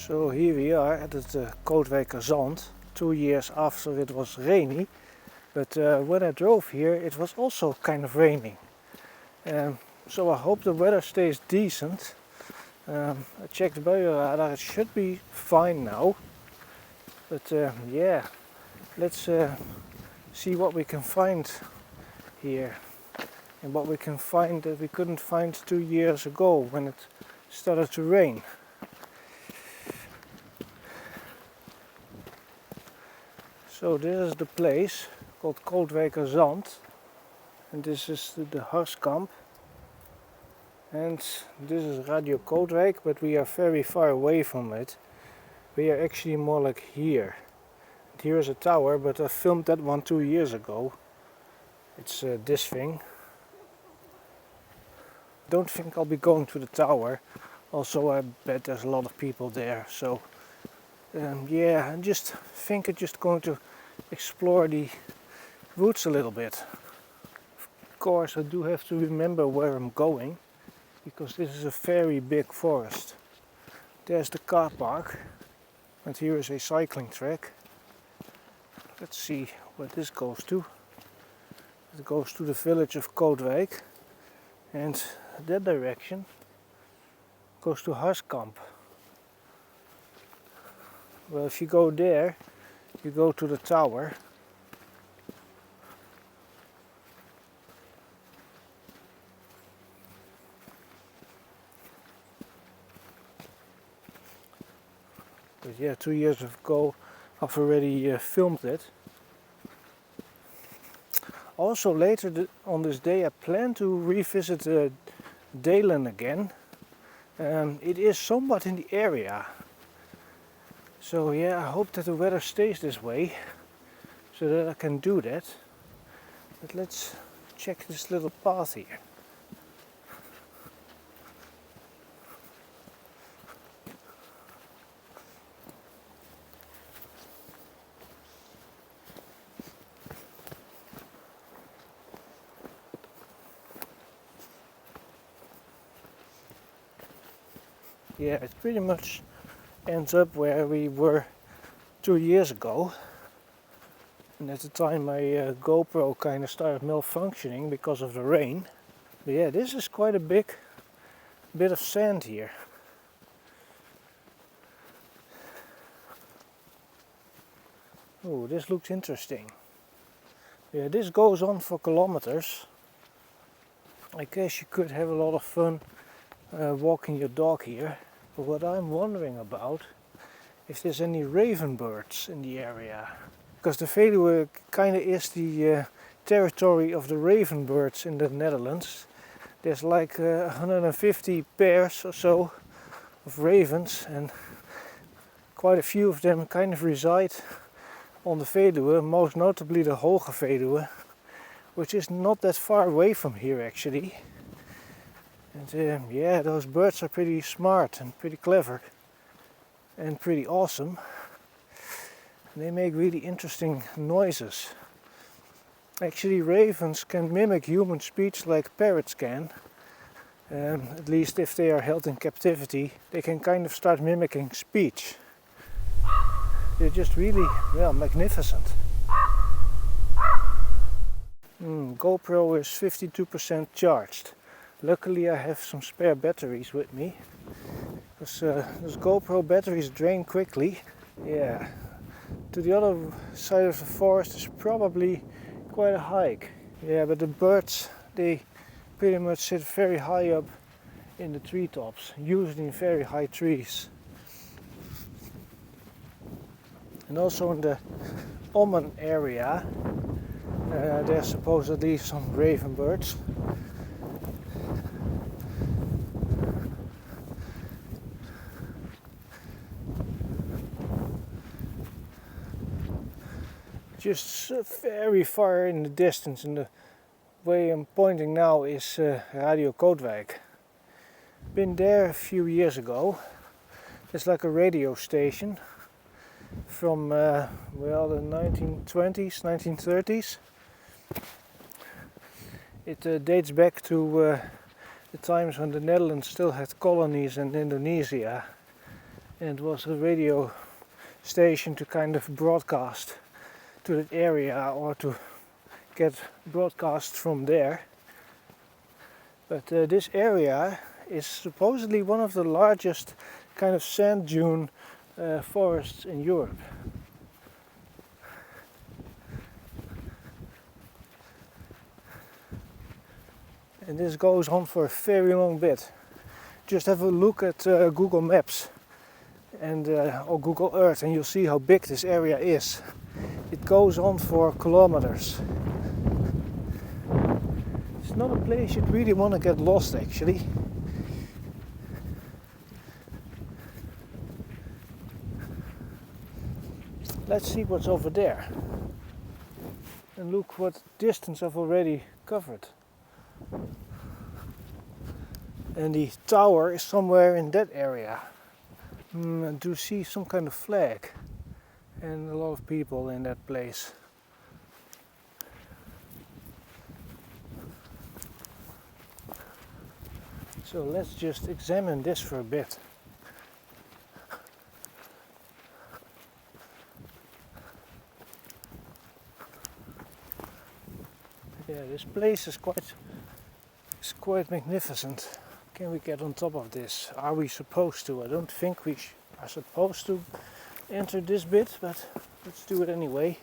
So here we are at the Kootwijkerzand, 2 years after it was rainy, but when I drove here it was also kind of raining. So I hope the weather stays decent. I checked the weather radar, it should be fine now. But yeah, let's see what we can find here. And what we can find that we couldn't find 2 years ago when it started to rain. So this is the place called Kootwijkerzand, and this is the Harskamp, and this is Radio Kootwijk, but we are very far away from it. We are actually more like here. And here is a tower, but I filmed that one 2 years ago. It's this thing. Don't think I'll be going to the tower. Also, I bet there's a lot of people there. So yeah, I just think I'm just going to explore the woods a little bit. Of course, I do have to remember where I'm going, because this is a very big forest. There's the car park, and here is a cycling track. Let's see where this goes to. It goes to the village of Kootwijk, and that direction goes to Harskamp. Well, if you go there, you go to the tower. But yeah, 2 years ago I've already filmed it. Also later on this day I plan to revisit Dalen again. It is somewhat in the area. So yeah, I hope that the weather stays this way, so that I can do that. But let's check this little path here. Yeah, it pretty much ends up where we were 2 years ago. And at the time my GoPro kind of started malfunctioning because of the rain. But yeah, this is quite a big bit of sand here. Oh, this looks interesting. Yeah, this goes on for kilometers. I guess you could have a lot of fun walking your dog here. But what I'm wondering about, if there's any raven birds in the area. Because the Veluwe kind of is the territory of the raven birds in the Netherlands. There's like 150 pairs or so of ravens, and quite a few of them kind of reside on the Veluwe, most notably the Hoge Veluwe, which is not that far away from here actually. And yeah, those birds are pretty smart and pretty clever and pretty awesome. And they make really interesting noises. Actually, ravens can mimic human speech like parrots can. At least if they are held in captivity, they can kind of start mimicking speech. They're just really, well, magnificent. GoPro is 52% charged. Luckily I have some spare batteries with me, because those GoPro batteries drain quickly. Yeah, to the other side of the forest is probably quite a hike. Yeah, but the birds, they pretty much sit very high up in the treetops, usually in very high trees. And also in the Ommen area, there's supposedly some raven birds. Just very far in the distance, and the way I'm pointing now is Radio Kootwijk. Been there a few years ago. It's like a radio station from well, the 1920s, 1930s. It dates back to the times when the Netherlands still had colonies in Indonesia. and it was a radio station to kind of broadcast to that area or to get broadcasts from there. But this area is supposedly one of the largest kind of sand dune forests in Europe. And this goes on for a very long bit. Just have a look at Google Maps and or Google Earth and you'll see how big this area is. It goes on for kilometers. It's not a place you'd really want to get lost actually. Let's see what's over there. And look what distance I've already covered. And the tower is somewhere in that area. I do see some kind of flag and a lot of people in that place. So let's just examine this for a bit. Yeah, this place is quite magnificent. Can we get on top of this? Are we supposed to? I don't think we are supposed to enter this bit, but let's do it anyway.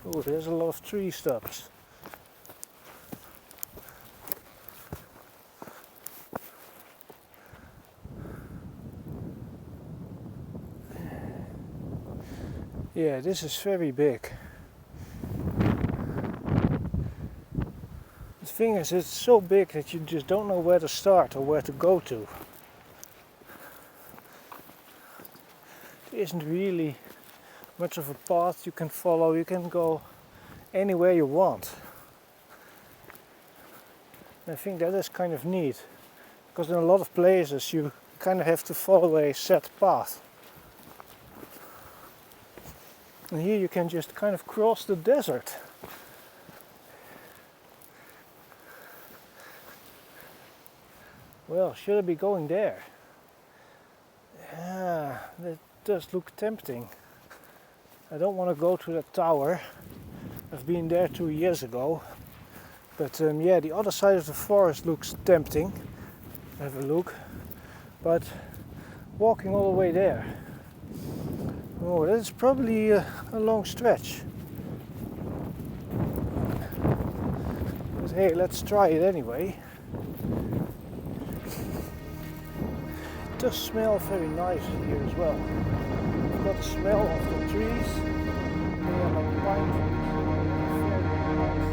Oh, there's a lot of tree stumps. Yeah, this is very big. The thing is, it's so big that you just don't know where to start or where to go to. There isn't really much of a path you can follow. You can go anywhere you want. And I think that is kind of neat, because in a lot of places you kind of have to follow a set path. And here you can just kind of cross the desert. Well, should I be going there? Yeah, that does look tempting. I don't want to go to that tower. I've been there 2 years ago. But yeah, the other side of the forest looks tempting. Have a look. But walking all the way there. Oh, that's probably a long stretch. But hey, let's try it anyway. It does smell very nice here as well. You've got the smell of the trees. They are like pine trees. Very nice.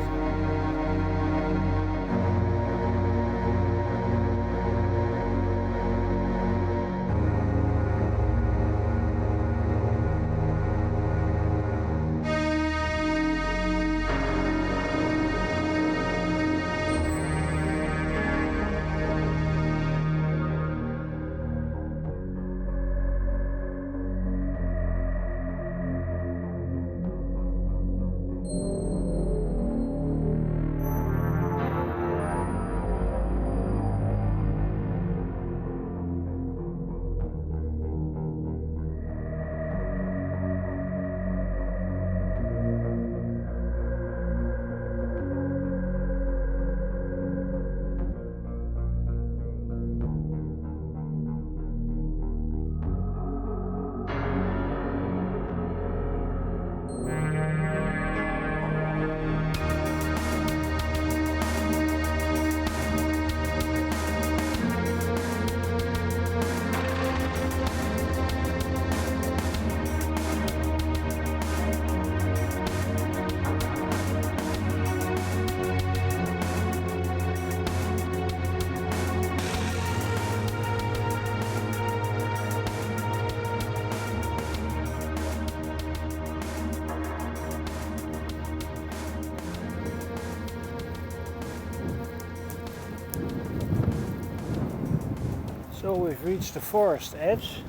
So we've reached the forest edge.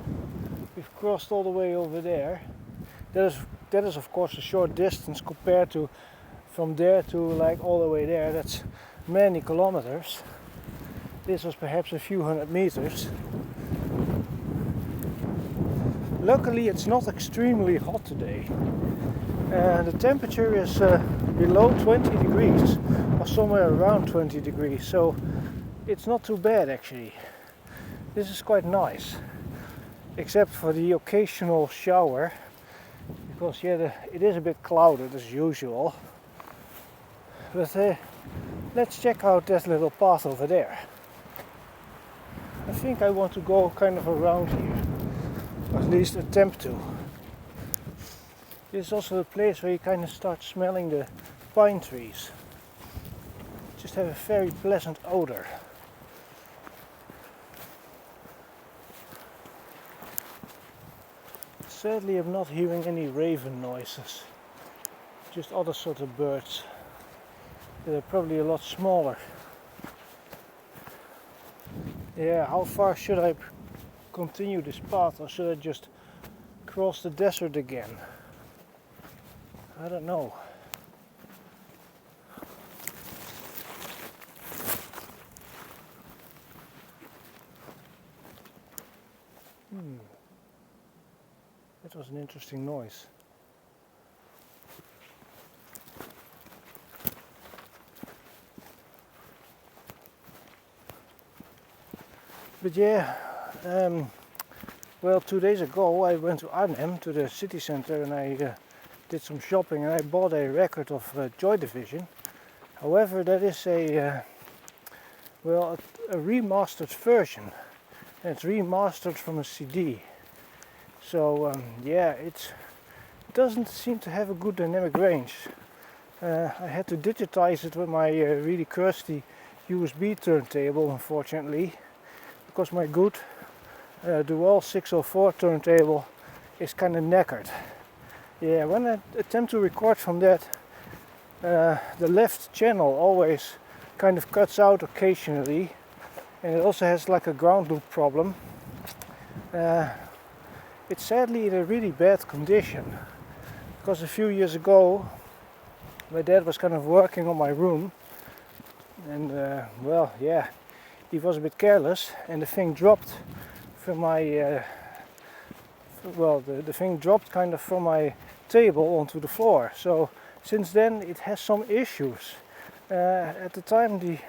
We've crossed all the way over there. That is of course a short distance compared to from there to like all the way there. That's many kilometers. This was perhaps a few hundred meters. Luckily it's not extremely hot today. The temperature is below 20 degrees or somewhere around 20 degrees, so it's not too bad actually. This is quite nice, except for the occasional shower, because it is a bit clouded as usual. But let's check out that little path over there. I think I want to go kind of around here, or at least attempt to. This is also a place where you kind of start smelling the pine trees. Just have a very pleasant odor. Sadly, I'm not hearing any raven noises, just other sort of birds. They're probably a lot smaller. Yeah, how far should I continue this path, or should I just cross the desert again? I don't know. That was an interesting noise. But yeah, well, 2 days ago I went to Arnhem, to the city center, and I did some shopping, and I bought a record of Joy Division. However, that is a remastered version, and it's remastered from a CD. So yeah, it doesn't seem to have a good dynamic range. I had to digitize it with my really crusty USB turntable, unfortunately, because my good Dual 604 turntable is kind of knackered. Yeah, when I attempt to record from that, the left channel always kind of cuts out occasionally, and it also has like a ground loop problem. It's sadly in a really bad condition, because a few years ago my dad was kind of working on my room, and well, yeah, he was a bit careless, and the thing dropped from my the thing dropped kind of from my table onto the floor. So since then it has some issues. At the time the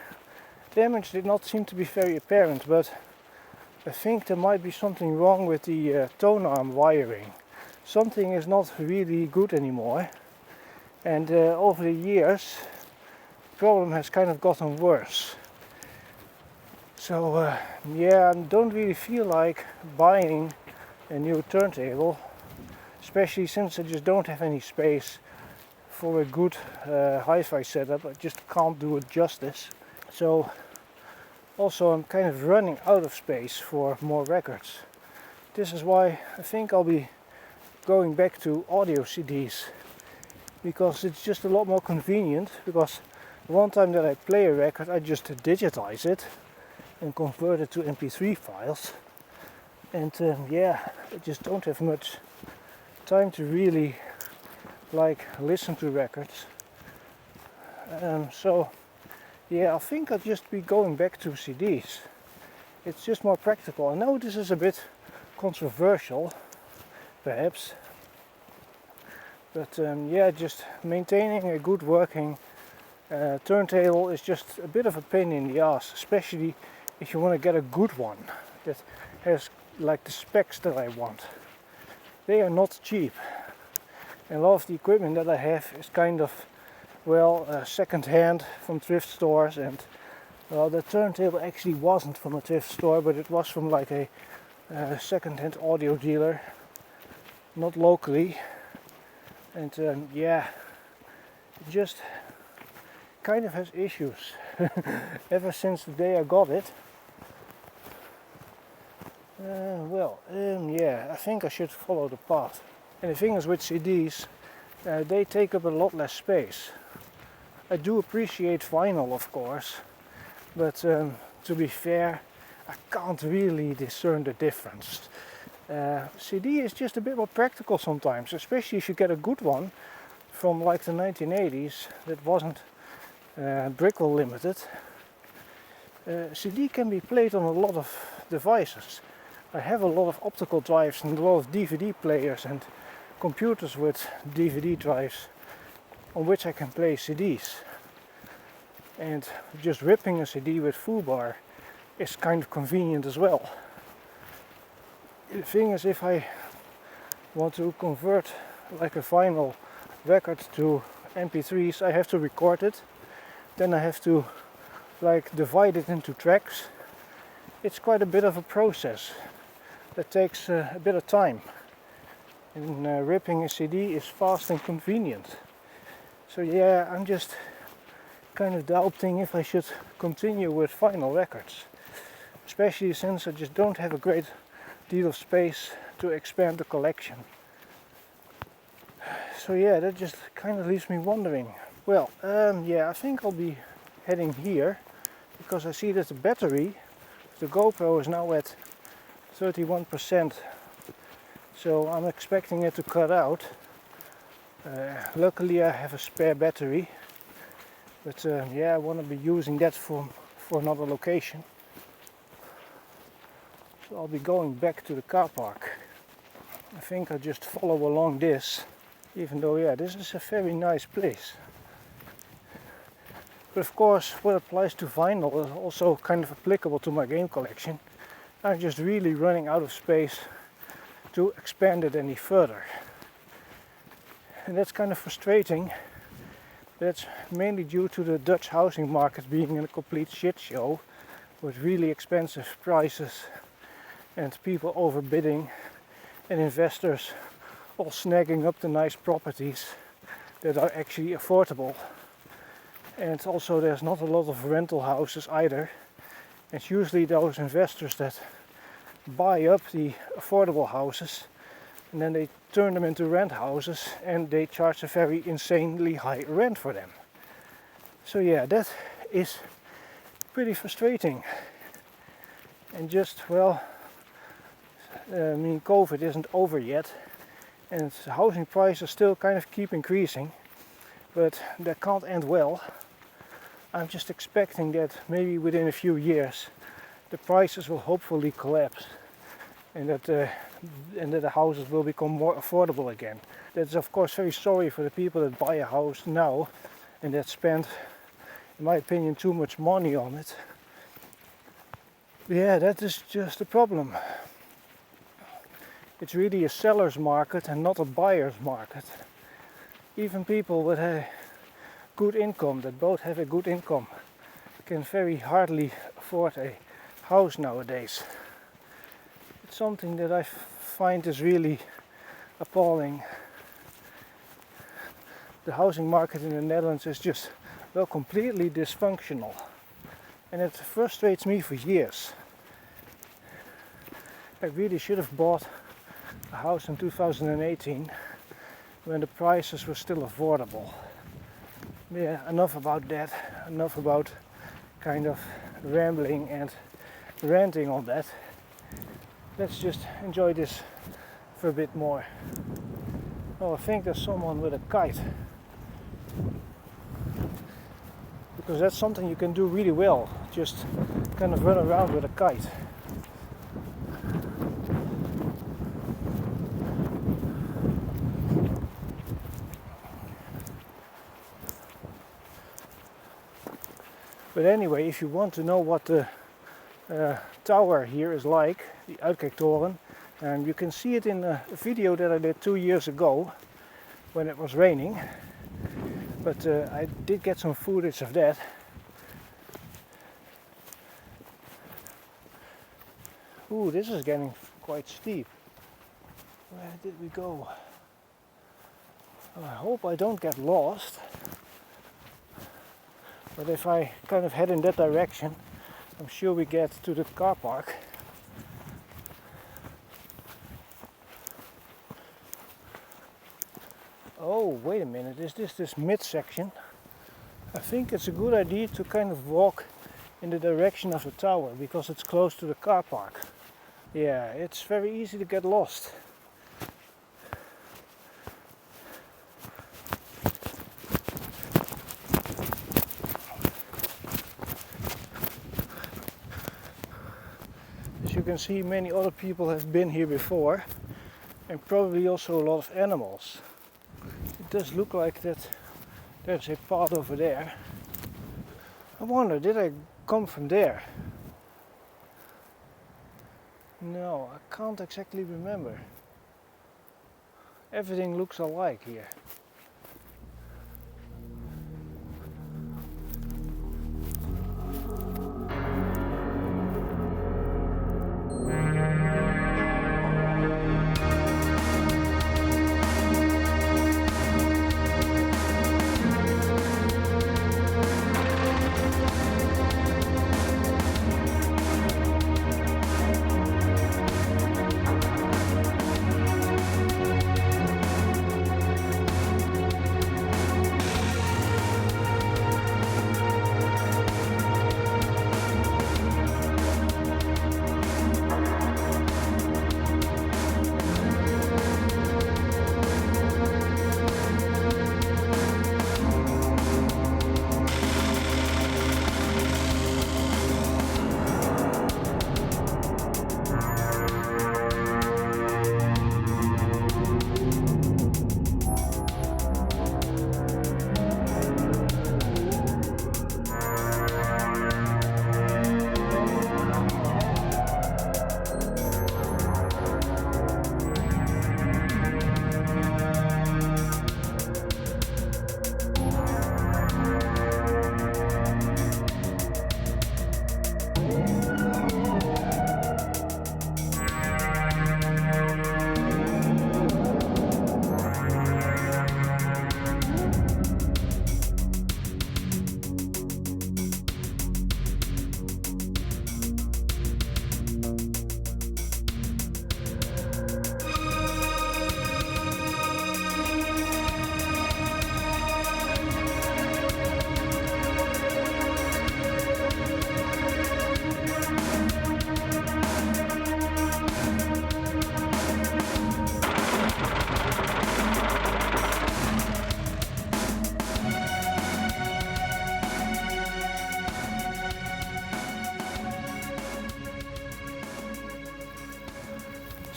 damage did not seem to be very apparent, but I think there might be something wrong with the tone arm wiring. Something is not really good anymore, and over the years the problem has kind of gotten worse. So yeah, I don't really feel like buying a new turntable, especially since I just don't have any space for a good hi-fi setup. I just can't do it justice. So also I'm kind of running out of space for more records. This is why I think I'll be going back to audio CDs, because it's just a lot more convenient, because one time that I play a record I just digitize it and convert it to MP3 files, and yeah, I just don't have much time to really like listen to records. So yeah, I think I'll just be going back to CDs. It's just more practical. I know this is a bit controversial, perhaps, but yeah, just maintaining a good working turntable is just a bit of a pain in the ass, especially if you want to get a good one that has like the specs that I want. They are not cheap, and a lot of the equipment that I have is kind of, well, second hand from thrift stores, and well, the turntable actually wasn't from a thrift store, but it was from like a second hand audio dealer, not locally, and yeah, it just kind of has issues ever since the day I got it. Yeah, I think I should follow the path. And the thing is with CDs, they take up a lot less space. I do appreciate vinyl, of course, but to be fair, I can't really discern the difference. CD is just a bit more practical sometimes, especially if you get a good one from like the 1980s that wasn't Brickwell Limited. CD can be played on a lot of devices. I have a lot of optical drives and a lot of DVD players and computers with DVD drives on which I can play CDs. And just ripping a CD with foobar is kind of convenient as well. The thing is, if I want to convert like a vinyl record to MP3s, I have to record it. Then I have to like divide it into tracks. It's quite a bit of a process that takes a bit of time. And ripping a CD is fast and convenient. So yeah, I'm just kind of doubting if I should continue with vinyl records, especially since I just don't have a great deal of space to expand the collection. So yeah, that just kind of leaves me wondering. Well, yeah, I think I'll be heading here because I see that the battery of the GoPro is now at 31%. So I'm expecting it to cut out. Luckily I have a spare battery, but yeah, I want to be using that for another location. So I'll be going back to the car park. I think I'll just follow along this, even though yeah, this is a very nice place. But of course, what applies to vinyl is also kind of applicable to my game collection. I'm just really running out of space to expand it any further. And that's kind of frustrating. That's mainly due to the Dutch housing market being a complete shit show with really expensive prices and people overbidding and investors all snagging up the nice properties that are actually affordable. And also there's not a lot of rental houses either. It's usually those investors that buy up the affordable houses and then they turn them into rent houses and they charge a very insanely high rent for them. So yeah, that is pretty frustrating. And just, well, I mean, COVID isn't over yet and housing prices still kind of keep increasing, but that can't end well. I'm just expecting that maybe within a few years the prices will hopefully collapse and that the houses will become more affordable again. That's of course very sorry for the people that buy a house now and that spend, in my opinion, too much money on it. But yeah, that is just a problem. It's really a seller's market and not a buyer's market. Even people with a good income, that both have a good income, can very hardly afford a house nowadays. It's something that I find is really appalling. The housing market in the Netherlands is just, well, completely dysfunctional. And it frustrates me for years. I really should have bought a house in 2018 when the prices were still affordable. Yeah, enough about that. Enough about kind of rambling and ranting on that. Let's just enjoy this for a bit more. Oh, I think there's someone with a kite. Because that's something you can do really well. Just kind of run around with a kite. But anyway, if you want to know what the tower here is like, the Uitkijktoren, and you can see it in a video that I did 2 years ago when it was raining. But I did get some footage of that. Ooh, this is getting quite steep. Where did we go? I hope I don't get lost. But if I kind of head in that direction, I'm sure we get to the car park. Oh, wait a minute, is this midsection? I think it's a good idea to kind of walk in the direction of the tower because it's close to the car park. Yeah, it's very easy to get lost. can see, many other people have been here before, and probably also a lot of animals. It does look like that there's a path over there. I wonder, did I come from there? No, I can't exactly remember. Everything looks alike here.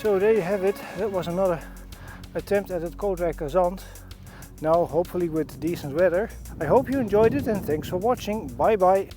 So there you have it. That was another attempt at Kootwijkerzand. Now hopefully with decent weather. I hope you enjoyed it and thanks for watching. Bye bye.